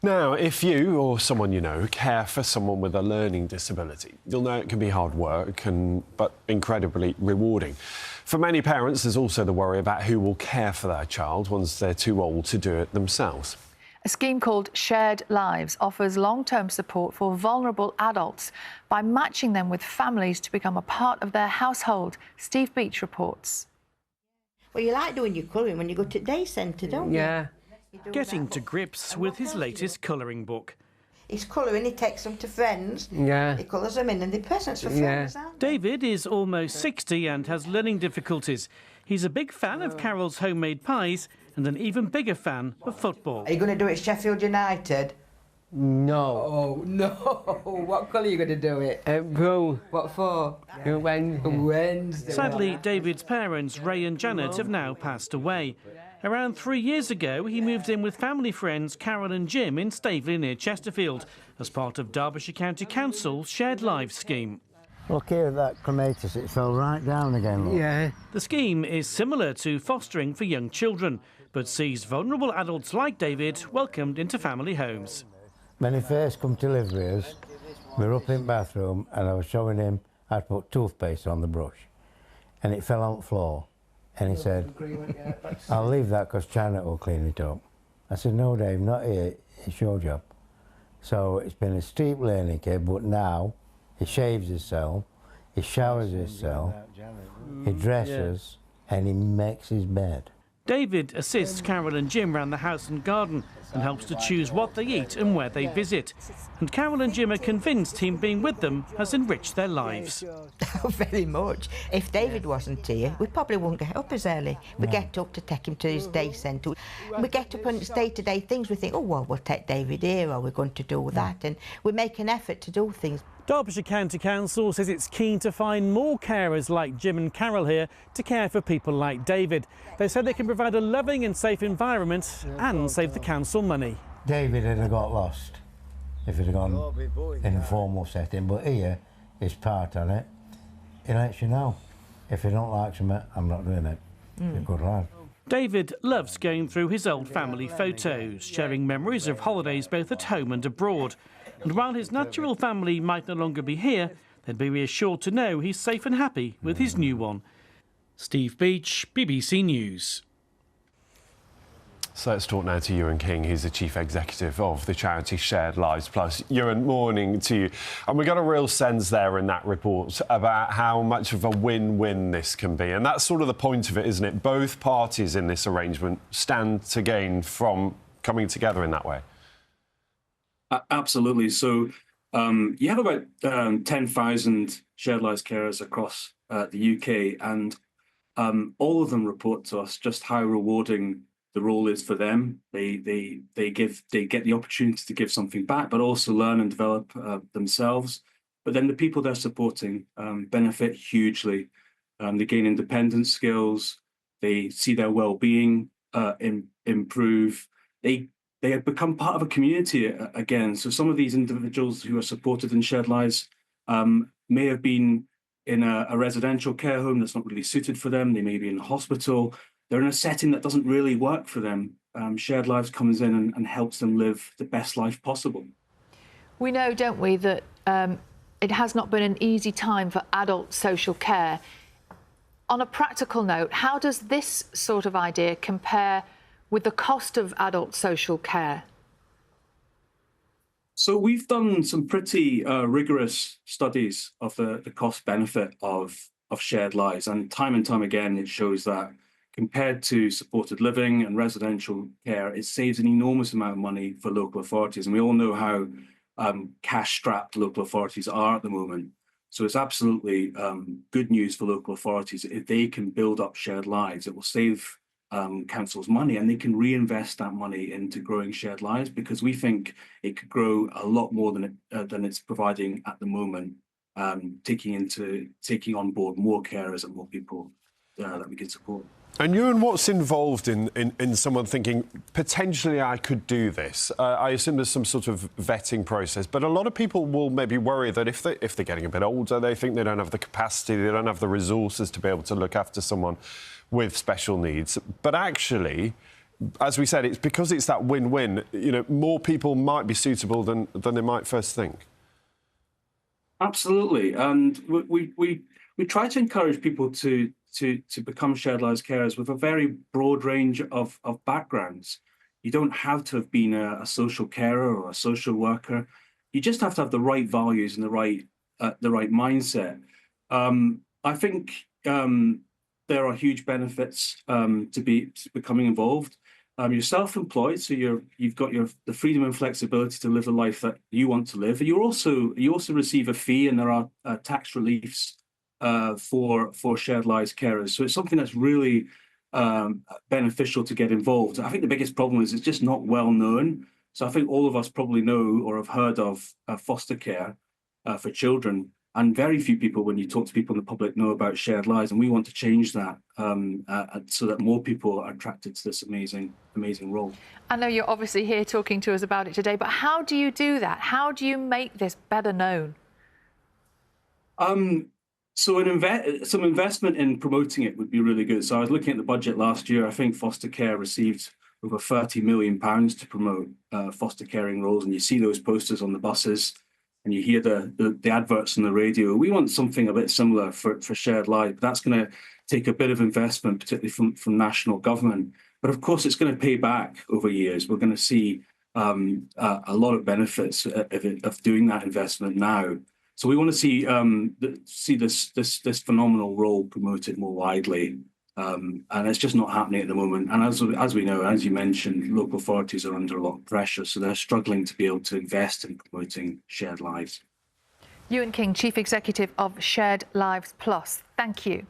Now, if you or someone you know care for someone with a learning disability, you'll know it can be hard work but incredibly rewarding. For many parents, there's also the worry about who will care for their child once they're too old to do it themselves. A scheme called Shared Lives offers long-term support for vulnerable adults by matching them with families to become a part of their household. Steve Beach reports. Well, you like doing your colouring when you go to day centre, don't you? Yeah. Getting to grips with his latest colouring book. He's colouring, he takes them to friends. Yeah. He colours them in and they're presents for friends, aren't they? David is almost 60 and has learning difficulties. He's a big fan of Carol's homemade pies and an even bigger fan of football. Are you going to do it Sheffield United? No. Oh, no. What colour are you going to do it? Blue. What for? Wednesday. Sadly, David's parents, Ray and Janet, have now passed away. Around 3 years ago, he moved in with family friends Carol and Jim in Staveley near Chesterfield as part of Derbyshire County Council's Shared Lives scheme. Look here at that clematis, it fell right down again, look. Yeah. The scheme is similar to fostering for young children, but sees vulnerable adults like David welcomed into family homes. When he first come to live with us, we were up in the bathroom and I was showing him how to put toothpaste on the brush. And it fell on the floor. And he said, I'll leave that because Janet will clean it up. I said, no, Dave, not here. It's your job. So it's been a steep learning curve, but now he shaves himself, he showers himself, he dresses, and he makes his bed. David assists Carol and Jim round the house and garden and helps to choose what they eat and where they visit. And Carol and Jim are convinced him being with them has enriched their lives. Very much. If David wasn't here, we probably wouldn't get up as early. We get up to take him to his day centre. We get up and it's day-to-day things. We think, oh, well, we'll take David here or we're going to do that. And we make an effort to do things. Derbyshire County Council says it's keen to find more carers like Jim and Carol here to care for people like David. They say they can provide a loving and safe environment and save the council money. David would have got lost if he'd have gone in a formal setting, but here, his part on it, he lets you know. If he don't like something, I'm not doing it. He's a good lad. David loves going through his old family photos, sharing memories of holidays both at home and abroad. And while his natural family might no longer be here, they'd be reassured to know he's safe and happy with his new one. Steve Beach, BBC News. So let's talk now to Ewan King. He's the chief executive of the charity Shared Lives Plus. Ewan, morning to you. And we got a real sense there in that report about how much of a win-win this can be. And that's sort of the point of it, isn't it? Both parties in this arrangement stand to gain from coming together in that way. Absolutely. So you have about 10,000 Shared Lives carers across the UK, and all of them report to us just how rewarding the role is for them. They get the opportunity to give something back, but also learn and develop themselves. But then the people they're supporting benefit hugely. They gain independence skills. They see their well-being improve. They have become part of a community again. So some of these individuals who are supported in Shared Lives may have been in a residential care home that's not really suited for them. They may be in a hospital. They're in a setting that doesn't really work for them. Shared Lives comes in and helps them live the best life possible. We know, don't we, that it has not been an easy time for adult social care. On a practical note, how does this sort of idea compare with the cost of adult social care? So we've done some pretty rigorous studies of the cost benefit of Shared Lives, and time again it shows that compared to supported living and residential care, it saves an enormous amount of money for local authorities. And we all know how cash-strapped local authorities are at the moment. So it's absolutely good news for local authorities. If they can build up Shared Lives, it will save councils money, and they can reinvest that money into growing Shared Lives, because we think it could grow a lot more than it's providing at the moment, taking on board more carers and more people that we can support. And Ewan, what's involved in someone thinking, potentially I could do this? I assume there's some sort of vetting process, but a lot of people will maybe worry that if they're getting a bit older, they think they don't have the capacity, they don't have the resources to be able to look after someone with special needs. But actually, as we said, it's because it's that win-win. You know, more people might be suitable than they might first think. Absolutely, and we try to encourage people to become shared lives carers with a very broad range of backgrounds. You don't have to have been a social carer or a social worker. You just have to have the right values and the right mindset. I think there are huge benefits to becoming involved. You're self-employed, so you've got the freedom and flexibility to live the life that you want to live. And you also receive a fee, and there are tax reliefs for shared lives carers. So it's something that's really beneficial to get involved. I think the biggest problem is it's just not well known. So I think all of us probably know or have heard of foster care for children. And very few people, when you talk to people in the public, know about shared lives, and we want to change that so that more people are attracted to this amazing role. I know you're obviously here talking to us about it today, but how do you do that? How do you make this better known? So some investment in promoting it would be really good. So I was looking at the budget last year. I think foster care received over £30 million to promote foster caring roles, and you see those posters on the buses. And you hear the adverts on the radio. We want something a bit similar for shared life. That's going to take a bit of investment, particularly from national government. But of course, it's going to pay back over years. We're going to see a lot of benefits of doing that investment now. So we want to see this phenomenal role promoted more widely. And it's just not happening at the moment. And as we know, as you mentioned, local authorities are under a lot of pressure, so they're struggling to be able to invest in promoting shared lives. Ewan King, Chief Executive of Shared Lives Plus. Thank you.